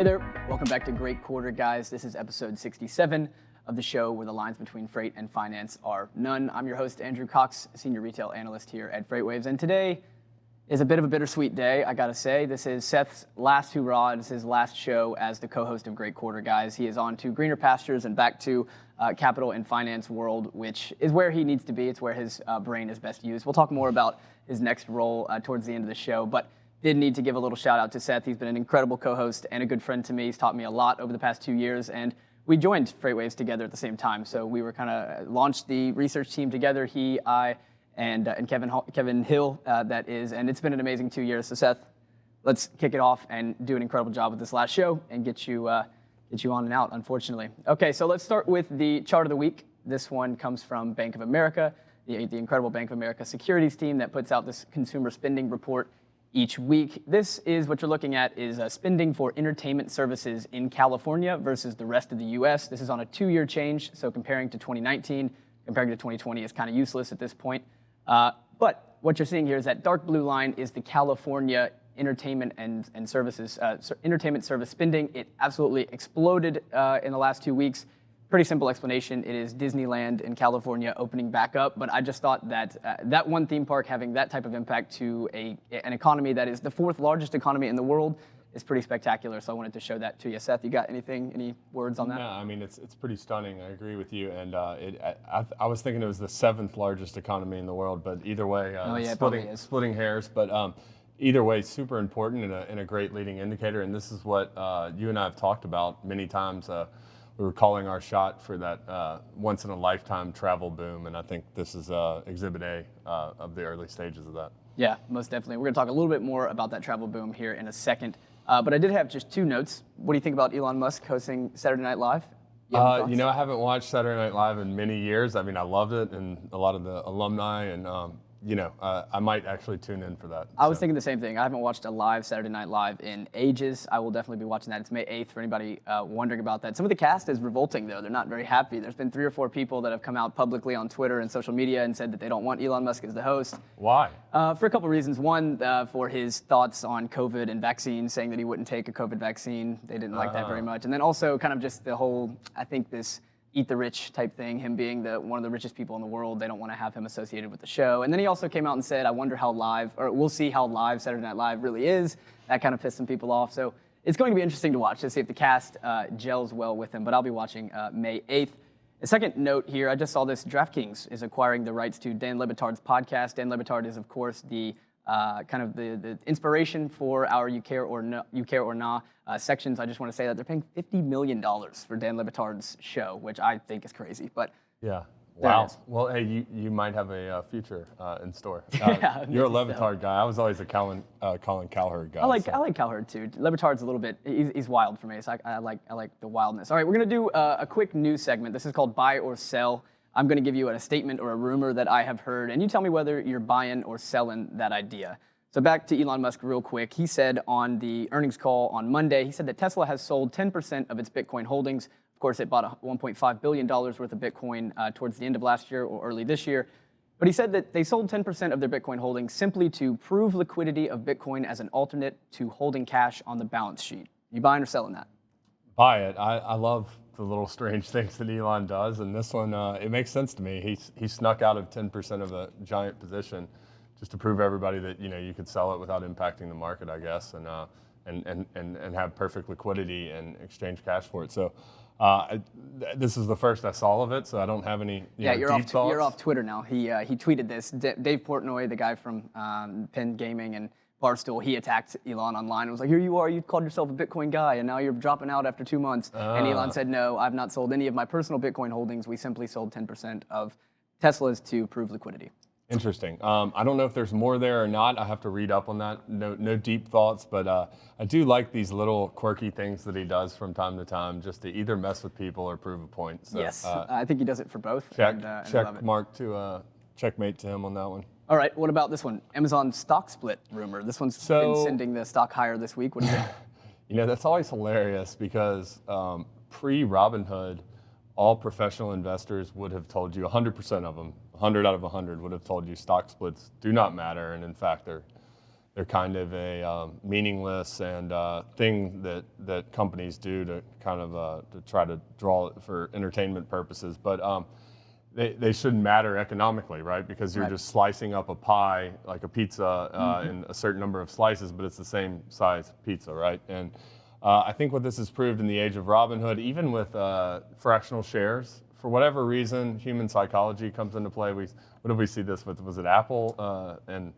Hey there, welcome back to Great Quarter, guys. This is episode 67 of the show where the lines between freight and finance are none. I'm your host, Andrew Cox, senior retail analyst here at FreightWaves, and today is a bit of a bittersweet day, I gotta say. This is Seth's last Hoorah. This is his last show as the co-host of Great Quarter, guys. He is on to greener pastures and back to capital and finance world, which is where he needs to be. It's where his brain is best used. We'll talk more about his next role towards the end of the show, but did need to give a little shout out to Seth. He's been an incredible co-host and a good friend to me. He's taught me a lot over the past 2 years, and we joined FreightWaves together at the same time. So we were kind of launched the research team together, he, I, and Kevin Hill, that is, and it's been an amazing 2 years. So Seth, let's kick it off and do an incredible job with this last show and get you on and out, unfortunately. Okay, so let's start with the chart of the week. This one comes from Bank of America, the incredible Bank of America securities team that puts out this consumer spending report each week. This is what you're looking at is spending for entertainment services in California versus the rest of the US. This is on a 2-year change, so comparing to 2019, comparing to 2020 is kind of useless at this point. But what you're seeing here is that dark blue line is the California entertainment and services, entertainment service spending. It absolutely exploded in the last 2 weeks. Pretty simple explanation. It is Disneyland in California opening back up, but I just thought that that one theme park having that type of impact to an economy that is the 4th largest economy in the world is pretty spectacular, so I wanted to show that to you. Seth, you got any words on that? No, I mean, it's pretty stunning. I agree with you, and I was thinking it was the 7th largest economy in the world, but either way, splitting hairs, but either way, super important and a great leading indicator, and this is what you and I have talked about many times. We were calling our shot for that once-in-a-lifetime travel boom, and I think this is Exhibit A of the early stages of that. Yeah, most definitely. We're going to talk a little bit more about that travel boom here in a second, but I did have just 2 notes. What do you think about Elon Musk hosting Saturday Night Live? I haven't watched Saturday Night Live in many years. I mean, I loved it, and a lot of the alumni, and I might actually tune in for that. I was thinking the same thing. I haven't watched a live Saturday Night Live in ages. I will definitely be watching that. It's May 8th for anybody wondering about that. Some of the cast is revolting, though. They're not very happy. There's been 3 or 4 people that have come out publicly on Twitter and social media and said that they don't want Elon Musk as the host. Why? For a couple of reasons. One, for his thoughts on COVID and vaccines, saying that he wouldn't take a COVID vaccine. They didn't like that very much. And then also kind of just the whole, I think this eat the rich type thing, him being one of the richest people in the world, they don't want to have him associated with the show. And then he also came out and said, I wonder how we'll see how live Saturday Night Live really is. That kind of pissed some people off. So it's going to be interesting to watch to see if the cast gels well with him, but I'll be watching May 8th. A second note here, I just saw this, DraftKings is acquiring the rights to Dan Le Batard's podcast. Dan Le Batard is, of course, the kind of the inspiration for our You Care or Nah sections. I just want to say that they're paying $50 million for Dan Le Batard's show, which I think is crazy. But yeah, wow. Well, hey, you might have a future in store. You're a Le Batard guy. I was always a Colin Cowherd guy. I like Cowherd too. Le Batard's a little bit. He's wild for me. So I like the wildness. All right, we're gonna do a quick news segment. This is called Buy or Sell. I'm going to give you a statement or a rumor that I have heard, and you tell me whether you're buying or selling that idea. So back to Elon Musk real quick. He said on the earnings call on Monday, he said that Tesla has sold 10% of its Bitcoin holdings. Of course, it bought $1.5 billion worth of Bitcoin towards the end of last year or early this year. But he said that they sold 10% of their Bitcoin holdings simply to prove liquidity of Bitcoin as an alternate to holding cash on the balance sheet. You buying or selling that? Buy it. I love the little strange things that Elon does, and this one, it makes sense to me. He snuck out of 10% of a giant position just to prove everybody that you could sell it without impacting the market, I guess, and have perfect liquidity and exchange cash for it. So this is the first I saw of it, so I don't have any you're deep thoughts. You're off Twitter now. He tweeted this. Dave Portnoy, the guy from Penn Gaming and Barstool, he attacked Elon online and was like, here you are, you called yourself a Bitcoin guy, and now you're dropping out after 2 months. And Elon said, no, I've not sold any of my personal Bitcoin holdings. We simply sold 10% of Teslas to prove liquidity. Interesting. I don't know if there's more there or not. I have to read up on that. No deep thoughts, but I do like these little quirky things that he does from time to time just to either mess with people or prove a point. So, yes, I think he does it for both. Checkmate to him on that one. All right, what about this one? Amazon stock split rumor. This one's been sending the stock higher this week. What do you think? That's always hilarious because pre-Robinhood, all professional investors would have told you, 100% of them, 100 out of 100 would have told you stock splits do not matter, and in fact, they're they're kind of a meaningless and thing that companies do to kind of to try to draw it for entertainment purposes. But they shouldn't matter economically, right? Because you're just slicing up a pie, like a pizza, in a certain number of slices, but it's the same size pizza, right? And I think what this has proved in the age of Robinhood, even with fractional shares, for whatever reason, human psychology comes into play. What did we see this with? Was it Apple and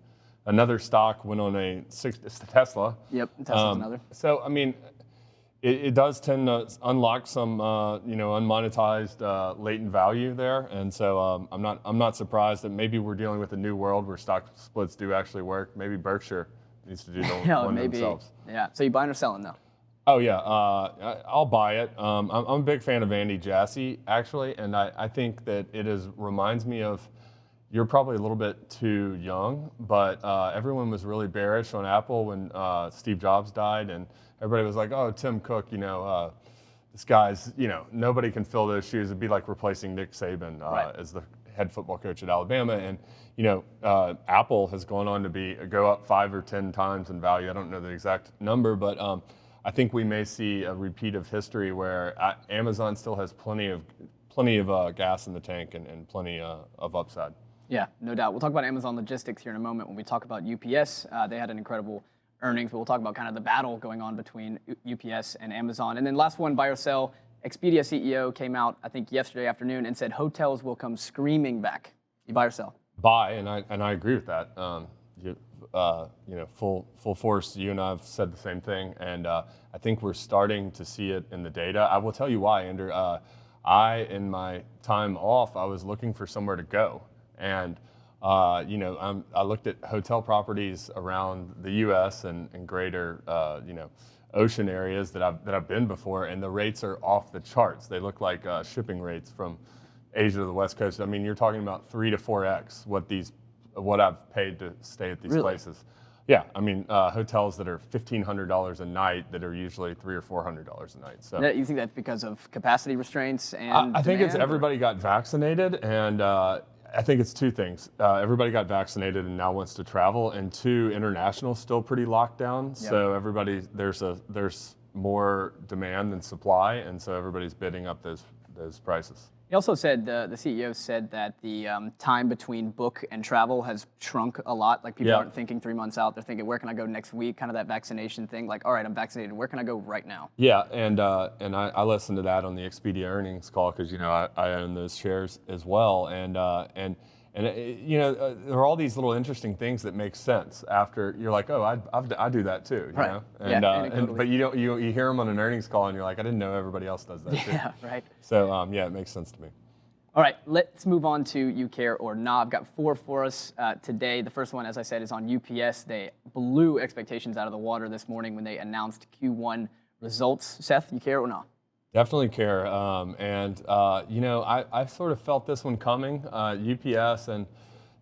another stock went on it's Tesla? Yep, Tesla's another. So I mean, it does tend to unlock some unmonetized latent value there, and so I'm not surprised that maybe we're dealing with a new world where stock splits do actually work. Maybe Berkshire needs to do one themselves. Yeah. So you buying or selling though? Oh yeah, I'll buy it. I'm a big fan of Andy Jassy actually, and I think that reminds me of. You're probably a little bit too young, but everyone was really bearish on Apple when Steve Jobs died, and everybody was like, "Oh, Tim Cook, this guy's, nobody can fill those shoes." It'd be like replacing Nick Saban as the head football coach at Alabama, and Apple has gone on to go up 5 or 10 times in value. I don't know the exact number, but I think we may see a repeat of history where Amazon still has plenty of gas in the tank and plenty of upside. Yeah, no doubt. We'll talk about Amazon logistics here in a moment when we talk about UPS. They had an incredible earnings, but we'll talk about kind of the battle going on between UPS and Amazon. And then last one, buy or sell. Expedia CEO came out, I think, yesterday afternoon and said hotels will come screaming back. You buy or sell? Buy, and I agree with that. Full force. You and I have said the same thing, and I think we're starting to see it in the data. I will tell you why, Andrew. In my time off, I was looking for somewhere to go. And I looked at hotel properties around the U.S. and greater ocean areas that I've been before, and the rates are off the charts. They look like shipping rates from Asia to the West Coast. I mean, you're talking about 3 to 4x what I've paid to stay at these places. Yeah, I mean, hotels that are $1,500 a night that are usually $300 or $400 a night. So you think that's because of capacity restraints and I think it's everybody got vaccinated, and I think it's two things. Everybody got vaccinated and now wants to travel, and two, international's still pretty locked down. Yep. So there's more demand than supply, and so everybody's bidding up those prices. He also said, the CEO said that the time between book and travel has shrunk a lot. Like people aren't thinking 3 months out. They're thinking, where can I go next week? Kind of that vaccination thing. Like, all right, I'm vaccinated. Where can I go right now? Yeah, and I listened to that on the Expedia earnings call because I own those shares as well. And there are all these little interesting things that make sense after you're like, oh, I do that too, you know? And, but you hear them on an earnings call and you're like, I didn't know everybody else does that too. Yeah, right. So it makes sense to me. All right, let's move on to You Care or Nah. I've got 4 for us today. The first one, as I said, is on UPS. They blew expectations out of the water this morning when they announced Q1 results. Seth, you care or nah? Definitely care, I sort of felt this one coming. UPS and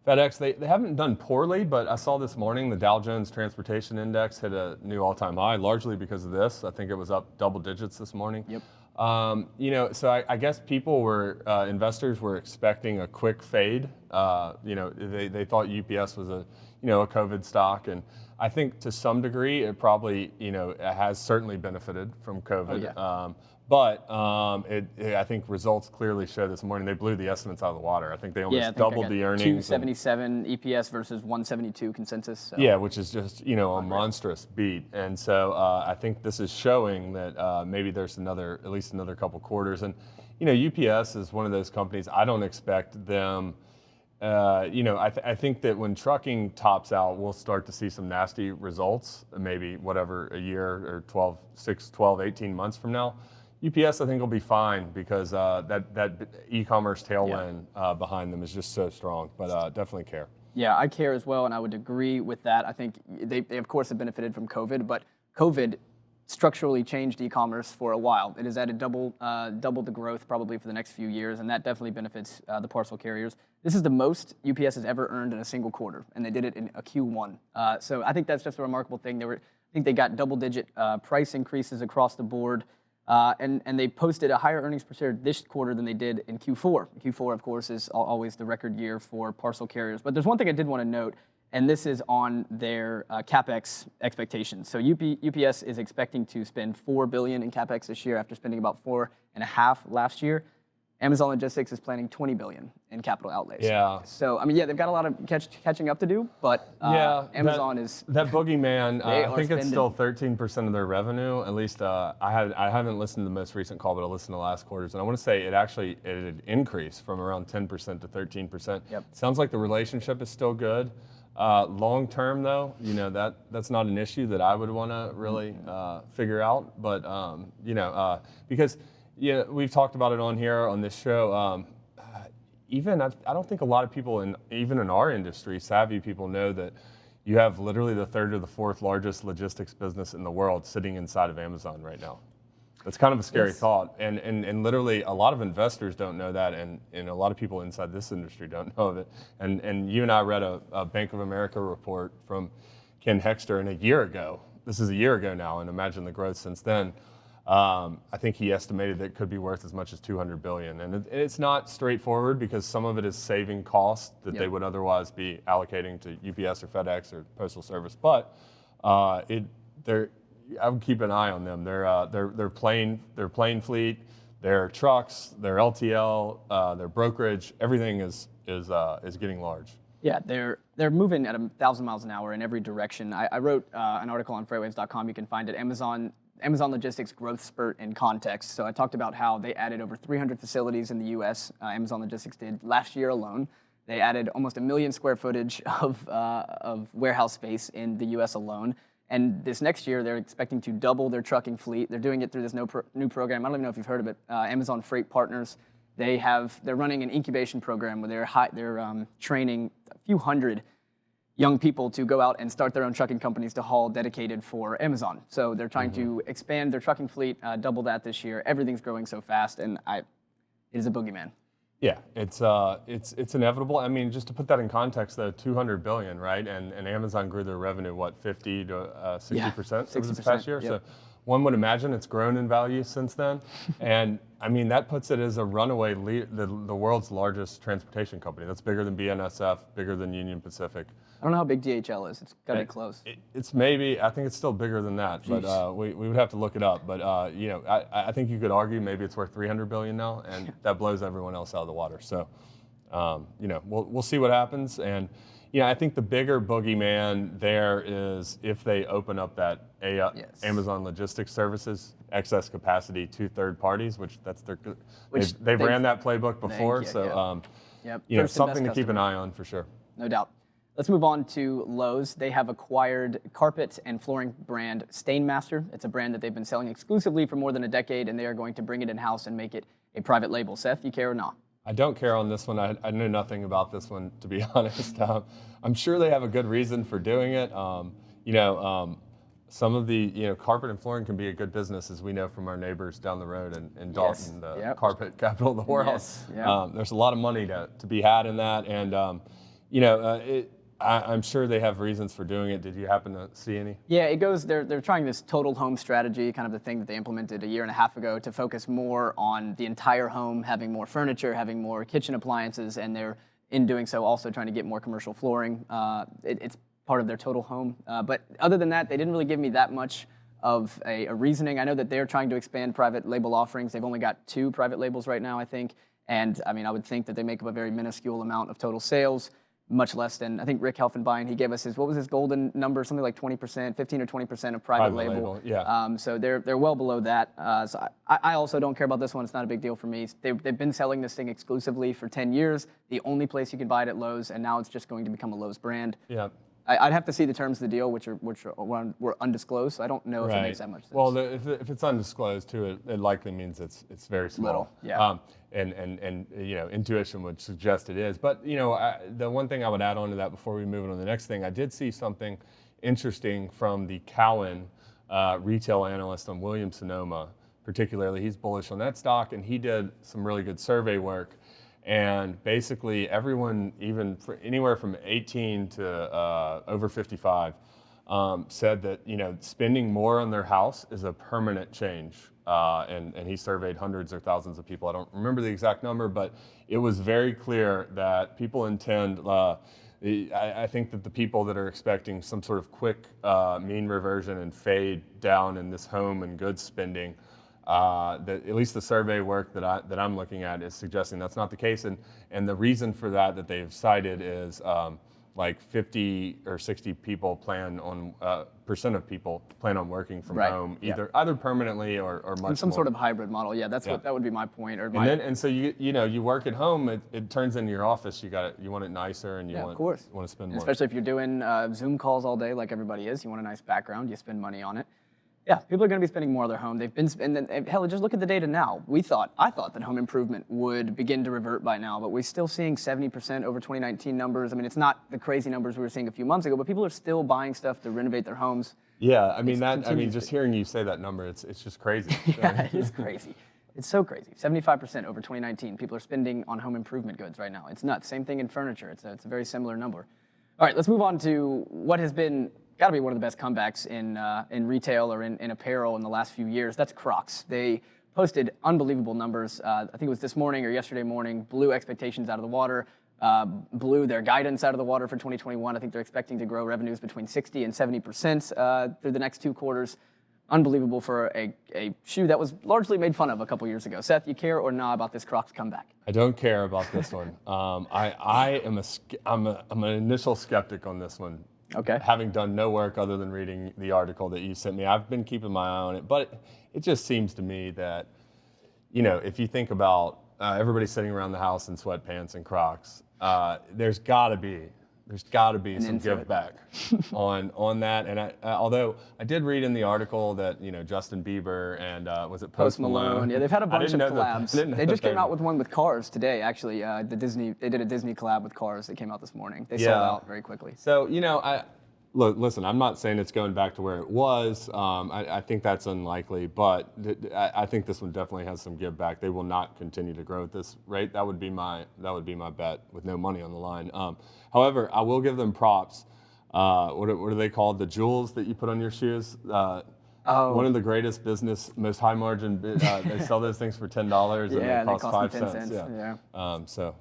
FedEx, they haven't done poorly, but I saw this morning the Dow Jones Transportation Index hit a new all-time high, largely because of this. I think it was up double digits this morning. Yep. So I guess investors were expecting a quick fade. They thought UPS was a COVID stock, and I think to some degree it probably, it has certainly benefited from COVID. Oh, yeah. But I think results clearly show this morning they blew the estimates out of the water. I think they almost doubled the earnings. 277 EPS versus 172 consensus. So. Yeah, which is just a monstrous beat. And so I think this is showing that maybe there's at least another couple quarters. And UPS is one of those companies. I don't expect them. I think that when trucking tops out, we'll start to see some nasty results. Maybe a year or 12, 18 months from now. UPS, I think, will be fine because that e-commerce tailwind behind them is just so strong. But definitely care. Yeah, I care as well, and I would agree with that. I think they of course, have benefited from COVID, but COVID structurally changed e-commerce for a while. It has added double the growth probably for the next few years, and that definitely benefits the parcel carriers. This is the most UPS has ever earned in a single quarter, and they did it in a Q1. So I think that's just a remarkable thing. I think they got double-digit price increases across the board. And they posted a higher earnings per share this quarter than they did in Q4. Q4, of course, is always the record year for parcel carriers. But there's one thing I did want to note, and this is on their CapEx expectations. So UPS is expecting to spend $4 billion in CapEx this year after spending about $4.5 billion last year. Amazon Logistics is planning $20 billion in capital outlays. Yeah. So, I mean, yeah, they've got a lot of catching up to do, but Amazon is... That boogeyman, I think spending. it's still 13% of their revenue. At least I haven't listened to the most recent call, but I listened to the last quarters. And I want to say it had increased from around 10% to 13%. Yep. Sounds like the relationship is still good. Long term, though, that's not an issue that I would want to really figure out. But, because... Yeah, we've talked about it on here on this show. I don't think a lot of people, even in our industry, savvy people, know that you have literally the third or the fourth largest logistics business in the world sitting inside of Amazon right now. That's kind of a scary thought, and literally a lot of investors don't know that, and a lot of people inside this industry don't know of it. And you and I read a Bank of America report from Ken Hexter, and a year ago. This is a year ago now, and imagine the growth since then. I think he estimated that it could be worth as much as $200 billion. And it's not straightforward because some of it is saving costs that they would otherwise be allocating to UPS or FedEx or Postal Service. But I would keep an eye on them. Their plane fleet, their trucks, their LTL, their brokerage, everything is getting large. Yeah, they're moving at 1,000 miles an hour in every direction. I wrote an article on FreightWaves.com. You can find it. Amazon Logistics growth spurt in context. So I talked about how they added over 300 facilities in the U.S. Amazon Logistics did last year alone. They added almost 1 million square footage of warehouse space in the U.S. alone. And this next year, they're expecting to double their trucking fleet. They're doing it through this new program. I don't even know if you've heard of it. Amazon Freight Partners. They're running an incubation program where they're training a few hundred young people to go out and start their own trucking companies to haul dedicated for Amazon. So they're trying to expand their trucking fleet, double that this year. Everything's growing so fast, and it is a boogeyman. Yeah, it's inevitable. I mean, just to put that in context, though, $200 billion, right? And Amazon grew their revenue, 50 to 60% over this past year. Yep. So one would imagine it's grown in value since then. And I mean, that puts it as a runaway the world's largest transportation company. That's bigger than BNSF, bigger than Union Pacific. I don't know how big DHL is. It's got to be close. It's maybe, I think it's still bigger than that, but we would have to look it up. But I think you could argue maybe it's worth $300 billion now, and that blows everyone else out of the water. So, we'll see what happens. And I think the bigger boogeyman there is if they open up that Amazon Logistics Services excess capacity to third parties, they've ran that playbook before. Something to keep an eye on for sure. No doubt. Let's move on to Lowe's. They have acquired carpet and flooring brand Stainmaster. It's a brand that they've been selling exclusively for more than a decade, and they are going to bring it in-house and make it a private label. Seth, you care or not? I don't care on this one. I know nothing about this one, to be honest. I'm sure they have a good reason for doing it. Some of the, carpet and flooring can be a good business, as we know from our neighbors down the road in Dalton, the carpet capital of the world. Yes. Yep. There's a lot of money to be had in that, and I'm sure they have reasons for doing it. Did you happen to see any? Yeah, they're trying this total home strategy, kind of the thing that they implemented a year and a half ago to focus more on the entire home, having more furniture, having more kitchen appliances, and they're, in doing so, also trying to get more commercial flooring. It's part of their total home. But other than that, they didn't really give me that much of a reasoning. I know that they're trying to expand private label offerings. They've only got 2 private labels right now, I think. And I mean, I would think that they make up a very minuscule amount of total sales. Much less than, I think Rick Helfenbein, he gave us what was his golden number? Something like 20%, 15 or 20% of private label. Yeah. So they're well below that. So I also don't care about this one. It's not a big deal for me. They've been selling this thing exclusively for 10 years. The only place you can buy it at Lowe's, and now it's just going to become a Lowe's brand. Yeah. I'd have to see the terms of the deal, which were undisclosed. So I don't know if it makes that much sense. Well, if it's undisclosed too, it likely means it's very small. Yeah. And intuition would suggest it is. But the one thing I would add on to that before we move on to the next thing, I did see something interesting from the Cowen retail analyst on Williams-Sonoma, particularly. He's bullish on that stock, and he did some really good survey work. And basically, everyone, even anywhere from 18 to over 55, said that spending more on their house is a permanent change. And he surveyed hundreds or thousands of people. I don't remember the exact number, but it was very clear that people intend I think that the people that are expecting some sort of quick mean reversion and fade down in this home and goods spending, that at least the survey work that I'm looking at is suggesting that's not the case. And the reason for that they've cited is like 50 or 60 people percent of people plan on working from home, either permanently or much some more. sort of hybrid model. Yeah, that would be my point. And so you work at home, it turns into your office. You want it nicer, and you want to spend more. Especially if you're doing Zoom calls all day, like everybody is. You want a nice background. You spend money on it. Yeah, people are going to be spending more of their home. They've been spending. Hell, just look at the data now. I thought that home improvement would begin to revert by now, but we're still seeing 70% over 2019 numbers. I mean, it's not the crazy numbers we were seeing a few months ago, but people are still buying stuff to renovate their homes. Yeah, just hearing you say that number, it's just crazy. Yeah, it is crazy. It's so crazy. 75% over 2019. People are spending on home improvement goods right now. It's nuts. Same thing in furniture. It's a very similar number. All right, let's move on to what has been got to be one of the best comebacks in retail or in apparel in the last few years. That's Crocs. They posted unbelievable numbers. I think it was this morning or yesterday morning, blew expectations out of the water, blew their guidance out of the water for 2021. I think they're expecting to grow revenues between 60 and 70% through the next 2 quarters. Unbelievable for a shoe that was largely made fun of a couple years ago. Seth, you care or not about this Crocs comeback? I don't care about this one. I'm an initial skeptic on this one. Okay. Having done no work other than reading the article that you sent me, I've been keeping my eye on it, but it just seems to me that, if you think about everybody sitting around the house in sweatpants and Crocs, there's got to be some give back on that. And although I did read in the article that Justin Bieber and was it Post Malone? Yeah, they've had a bunch of collabs. They just came out with one with Cars today. Actually, they did a Disney collab with Cars that came out this morning. They sold out very quickly. So listen, I'm not saying it's going back to where it was. I think that's unlikely, but I think this one definitely has some give back. They will not continue to grow at this rate. That would be my bet with no money on the line. However, I will give them props. What are they called? The jewels that you put on your shoes. One of the greatest business, most high margin. They sell those things for $10 and they cost 5 cents. Yeah.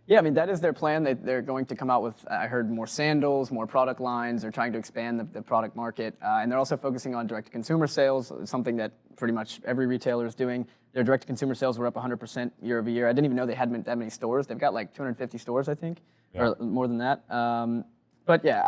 Yeah, I mean, that is their plan. They're going to come out with, I heard, more sandals, more product lines. They're trying to expand the product market. And they're also focusing on direct-to-consumer sales, something that pretty much every retailer is doing. Their direct-to-consumer sales were up 100% year over year. I didn't even know they had that many stores. They've got like 250 stores, I think, or more than that. But yeah,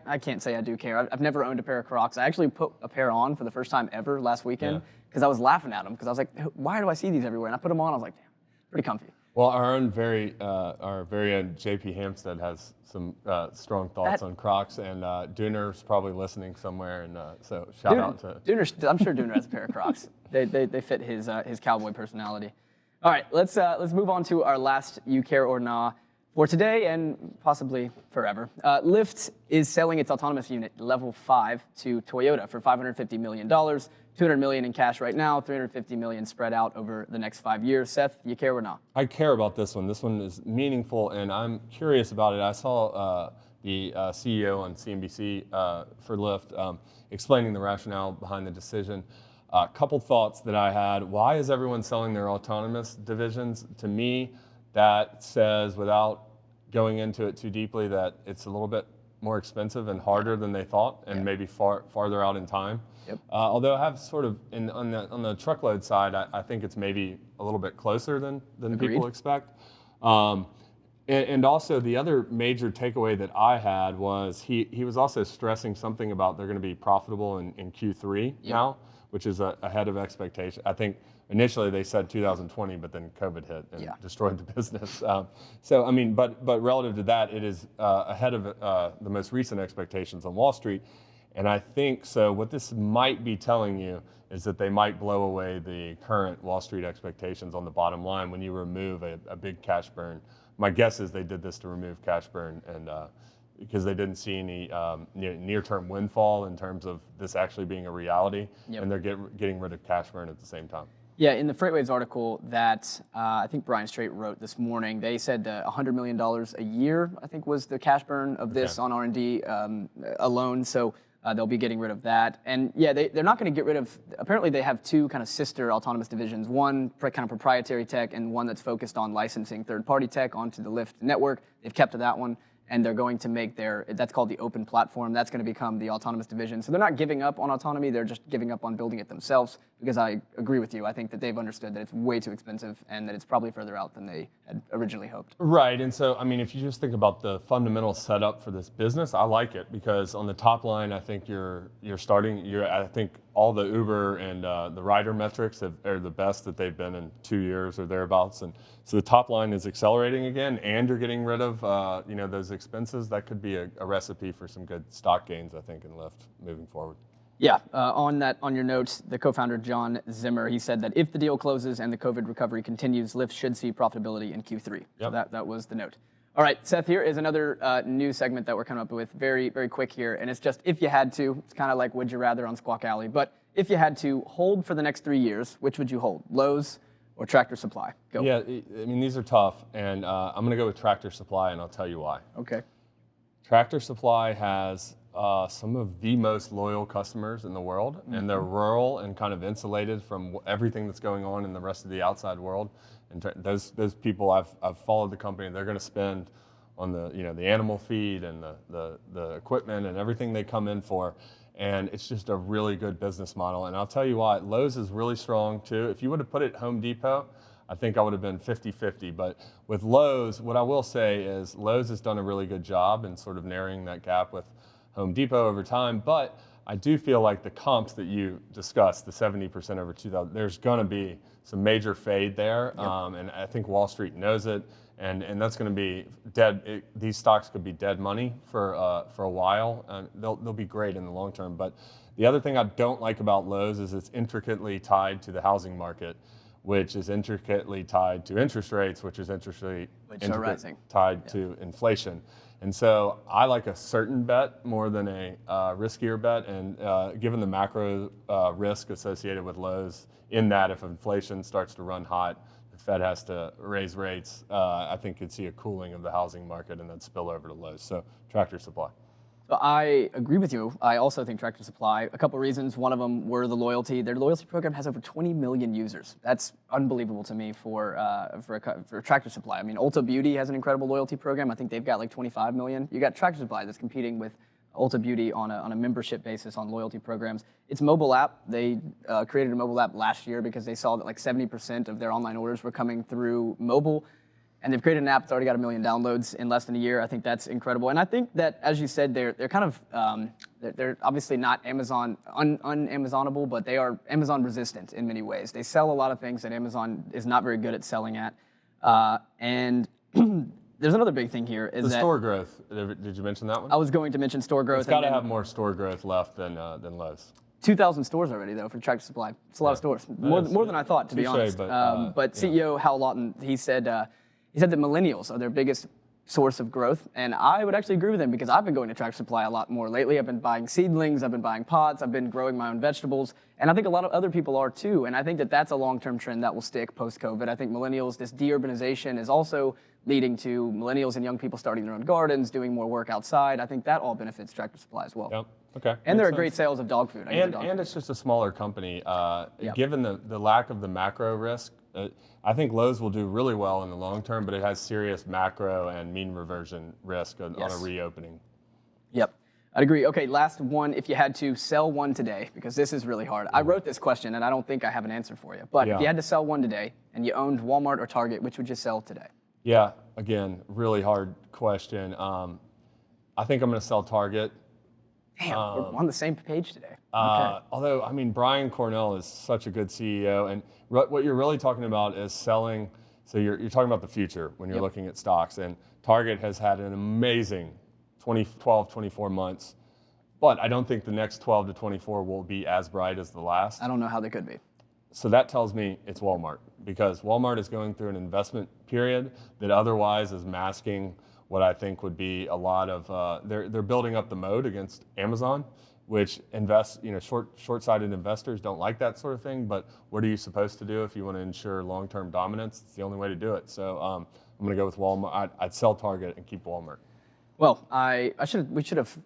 I can't say I do care. I've never owned a pair of Crocs. I actually put a pair on for the first time ever last weekend because I was laughing at them because I was like, why do I see these everywhere? And I put them on. I was like, damn, pretty comfy. Well, our very own JP Hampstead has some strong thoughts on Crocs, and Dooner's probably listening somewhere, and so shout out to Dooner. I'm sure Dooner has a pair of Crocs. They fit his cowboy personality. All right, let's move on to our last You Care or Nah for today and possibly forever. Lyft is selling its autonomous unit Level 5 to Toyota for $550 million. $200 million in cash right now, $350 million spread out over the next 5 years. Seth, you care or not? I care about this one. This one is meaningful, and I'm curious about it. I saw the CEO on CNBC for Lyft explaining the rationale behind the decision. A couple thoughts that I had. Why is everyone selling their autonomous divisions? To me, that says, without going into it too deeply, that it's a little bit more expensive and harder than they thought, and maybe farther out in time. Yep. Although I have sort of, on the truckload side, I think it's maybe a little bit closer than people expect. And also the other major takeaway that I had was he was also stressing something about they're going to be profitable in Q3 now, which is ahead of expectation. I think initially they said 2020, but then COVID hit and destroyed the business. So I mean, but relative to that, it is ahead of the most recent expectations on Wall Street. And I think so. What this might be telling you is that they might blow away the current Wall Street expectations on the bottom line when you remove a big cash burn. My guess is they did this to remove cash burn, and because they didn't see any near-term windfall in terms of this actually being a reality, and they're getting rid of cash burn at the same time. Yeah, in the FreightWaves article that I think Brian Strait wrote this morning, they said $100 million a year, I think, was the cash burn of this on R&D alone. So they'll be getting rid of that. And yeah, they're not going to get rid of, apparently they have two kind of sister autonomous divisions, one kind of proprietary tech and one that's focused on licensing third-party tech onto the Lyft network. They've kept to that one. and they're going to make that's called the open platform. That's going to become the autonomous division. So they're not giving up on autonomy, they're just giving up on building it themselves, because I agree with you. I think that they've understood that it's way too expensive and that it's probably further out than they had originally hoped. Right, and so, I mean, if you just think about the fundamental setup for this business, I like it, because on the top line, I think I think all the Uber and the rider metrics are the best that they've been in 2 years or thereabouts, and so the top line is accelerating again, and you're getting rid of those expenses. That could be a recipe for some good stock gains, I think, in Lyft moving forward. Yeah, on your notes, the co-founder John Zimmer, he said that if the deal closes and the COVID recovery continues, Lyft should see profitability in Q3. Yep. So that was the note. All right, Seth, here is another new segment that we're coming up with, very, very quick here, and it's just if you had to. It's kind of like Would You Rather on Squawk Alley, but if you had to hold for the next 3 years, which would you hold, Lowe's or Tractor Supply? Go. Yeah, I mean, these are tough, and I'm going to go with Tractor Supply, and I'll tell you why. Okay. Tractor Supply has some of the most loyal customers in the world, mm-hmm. and they're rural and kind of insulated from everything that's going on in the rest of the outside world. And those people, I've followed the company. They're going to spend on the animal feed and the equipment and everything they come in for, and it's just a really good business model. And I'll tell you why, Lowe's is really strong too. If you would have put it at Home Depot, I think I would have been 50-50. But with Lowe's, what I will say is Lowe's has done a really good job in sort of narrowing that gap with Home Depot over time. But I do feel like the comps that you discussed, the 70% over 2000, there's going to be some major fade there. Yep. And I think Wall Street knows it. And that's going to be dead. These stocks could be dead money for a while. They'll be great in the long term. But the other thing I don't like about Lowe's is it's intricately tied to the housing market, which is intricately tied to interest rates, which is intricately tied to inflation. And so I like a certain bet more than a riskier bet. And given the macro risk associated with Lowe's, in that if inflation starts to run hot, the Fed has to raise rates, I think you'd see a cooling of the housing market and then spill over to Lowe's. So Tractor Supply. So I agree with you. I also think Tractor Supply, a couple reasons. One of them were the loyalty. Their loyalty program has over 20 million users. That's unbelievable to me for Tractor Supply. I mean, Ulta Beauty has an incredible loyalty program. I think they've got like 25 million. You got Tractor Supply that's competing with Ulta Beauty on a membership basis on loyalty programs. It's a mobile app. They created a mobile app last year because they saw that like 70% of their online orders were coming through mobile. And they've created an app that's already got 1 million downloads in less than a year. I think that's incredible. And I think that, as you said, they're kind of, they're obviously not un-Amazonable, but they are Amazon resistant in many ways. They sell a lot of things that Amazon is not very good at selling at. And there's another big thing here is the store growth. Did you mention that one? I was going to mention store growth. It's got to have more store growth left than Lowe's. 2,000 stores already, though, for Tractor Supply. It's a lot of stores. More than I thought, to be honest. But CEO Hal Lawton, he said that millennials are their biggest source of growth, and I would actually agree with him because I've been going to Tractor Supply a lot more lately. I've been buying seedlings, I've been buying pots, I've been growing my own vegetables, and I think a lot of other people are too, and I think that that's a long-term trend that will stick post-COVID. I think millennials, this de-urbanization is also leading to millennials and young people starting their own gardens, doing more work outside. I think that all benefits Tractor Supply as well. Yep. Okay. And they're great sales of dog food. And it's just a smaller company. Given the lack of the macro risk, I think Lowe's will do really well in the long term, but it has serious macro and mean reversion risk on a reopening. Yep, I'd agree. Okay, last one. If you had to sell one today, because this is really hard. I wrote this question, and I don't think I have an answer for you. But if you had to sell one today, and you owned Walmart or Target, which would you sell today? Yeah, again, really hard question. I think I'm going to sell Target. Damn, we're on the same page today. Although, I mean, Brian Cornell is such a good CEO, and what you're really talking about is selling. So you're talking about the future when you're looking at stocks, and Target has had an amazing 12, 24 months, but I don't think the next 12 to 24 will be as bright as the last. I don't know how they could be. So that tells me it's Walmart, because Walmart is going through an investment period that otherwise is masking what I think would be a lot of, they're building up the moat against Amazon, which short-sighted investors don't like that sort of thing, but what are you supposed to do if you want to ensure long-term dominance? It's the only way to do it. So I'm going to go with Walmart. I'd sell Target and keep Walmart. Well, we should have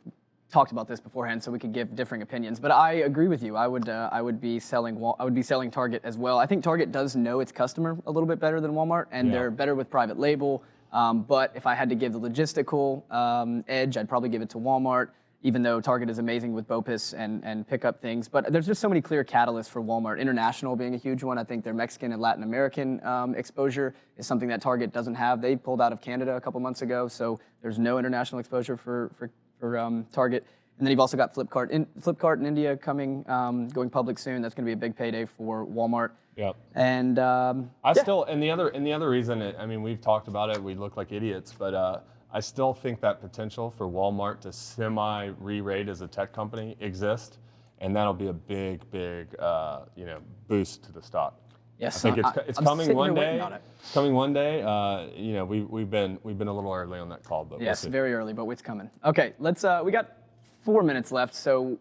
talked about this beforehand so we could give differing opinions, but I agree with you. I would be selling Target as well. I think Target does know its customer a little bit better than Walmart, and they're better with private label. But if I had to give the logistical edge, I'd probably give it to Walmart, even though Target is amazing with BOPIS and pickup things. But there's just so many clear catalysts for Walmart. International being a huge one. I think their Mexican and Latin American exposure is something that Target doesn't have. They pulled out of Canada a couple months ago, so there's no international exposure for Target. And then you've also got Flipkart in India coming, going public soon. That's going to be a big payday for Walmart. Yep. And the other reason, I mean, we've talked about it. We look like idiots, but I still think that potential for Walmart to semi-re-rate as a tech company exists, and that'll be a big boost to the stock. Yes, I think it's coming one day. It's coming one day. We've been a little early on that call, but yes, we'll see. Very early, but it's coming. Okay, let's. We got 4 minutes left, so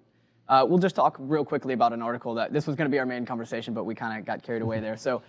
we'll just talk real quickly about an article that this was going to be our main conversation, but we kind of got carried away there. So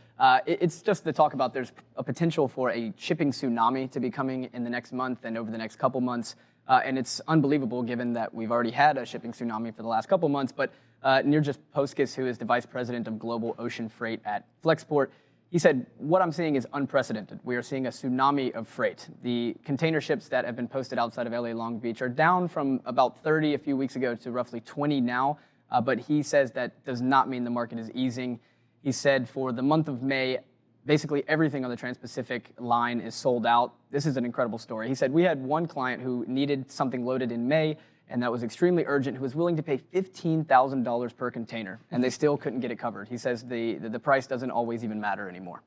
it's just to talk about there's a potential for a shipping tsunami to be coming in the next month and over the next couple months. And it's unbelievable given that we've already had a shipping tsunami for the last couple months. But Niraj Poskis, who is the vice president of global ocean freight at Flexport, he said, what I'm seeing is unprecedented. We are seeing a tsunami of freight. The container ships that have been posted outside of LA Long Beach are down from about 30 a few weeks ago to roughly 20 now. But he says that does not mean the market is easing. He said for the month of May, basically everything on the Trans-Pacific line is sold out. This is an incredible story. He said, we had one client who needed something loaded in May, and that was extremely urgent, who was willing to pay $15,000 per container, and they still couldn't get it covered. He says the price doesn't always even matter anymore.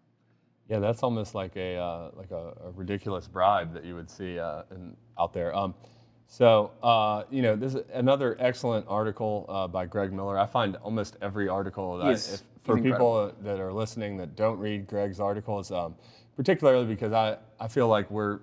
Yeah, that's almost like a ridiculous bribe that you would see out there. This is another excellent article by Greg Miller. I find almost every article that for people that are listening that don't read Greg's articles, particularly because I feel like we're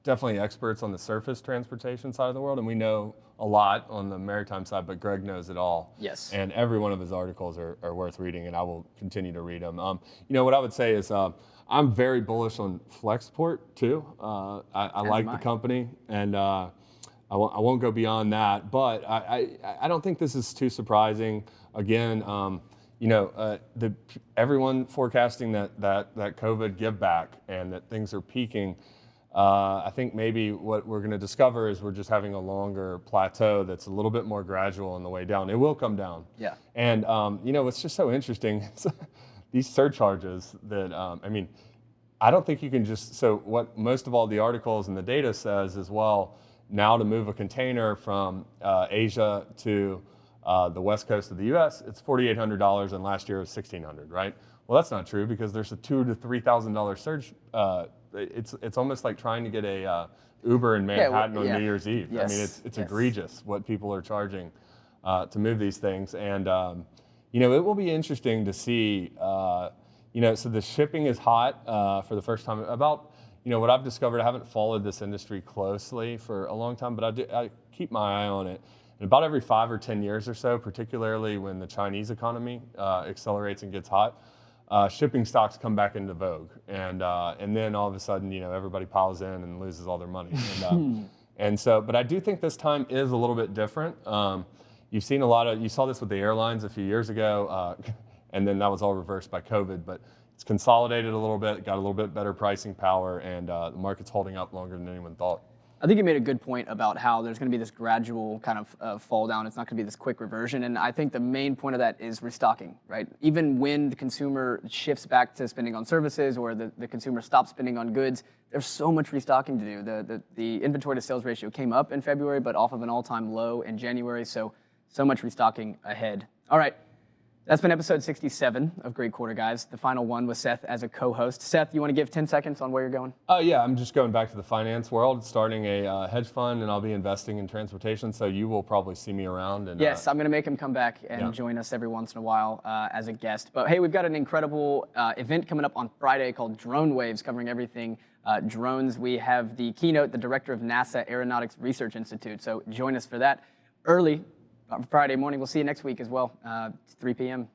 definitely experts on the surface transportation side of the world, and we know a lot on the maritime side, but Greg knows it all. Yes. And every one of his articles are worth reading, and I will continue to read them. What I would say is I'm very bullish on Flexport too. I like the company, and I won't go beyond that, but I don't think this is too surprising. Again, everyone forecasting that COVID give back and that things are peaking. I think maybe what we're going to discover is we're just having a longer plateau that's a little bit more gradual on the way down. It will come down. Yeah. And what's just so interesting, these surcharges that I don't think you can just. So what most of all the articles and the data says is, well, now to move a container from Asia to the west coast of the U.S., it's $4,800, and last year it was $1,600, right? Well, that's not true because there's a $2,000 to $3,000 surge. It's almost like trying to get a Uber in Manhattan on New Year's Eve. Yes. I mean, it's egregious what people are charging to move these things, and it will be interesting to see. So the shipping is hot for the first time. About what I've discovered, I haven't followed this industry closely for a long time, but I keep my eye on it. And about every 5 or 10 years or so, particularly when the Chinese economy accelerates and gets hot, shipping stocks come back into vogue, and then all of a sudden, everybody piles in and loses all their money. But I do think this time is a little bit different. You've seen you saw this with the airlines a few years ago, and then that was all reversed by COVID. But it's consolidated a little bit, got a little bit better pricing power, and the market's holding up longer than anyone thought. I think you made a good point about how there's going to be this gradual kind of fall down. It's not going to be this quick reversion. And I think the main point of that is restocking, right? Even when the consumer shifts back to spending on services or the consumer stops spending on goods, there's so much restocking to do. The inventory to sales ratio came up in February, but off of an all-time low in January. So much restocking ahead. All right. That's been episode 67 of Great Quarter, guys. The final one with Seth as a co-host. Seth, you want to give 10 seconds on where you're going? Yeah, I'm just going back to the finance world, starting a hedge fund, and I'll be investing in transportation, so you will probably see me around. And, yes, I'm going to make him come back and join us every once in a while as a guest. But hey, we've got an incredible event coming up on Friday called Drone Waves, covering everything drones. We have the keynote, the director of NASA Aeronautics Research Institute, so join us for that early. Friday morning. We'll see you next week as well, 3 p.m.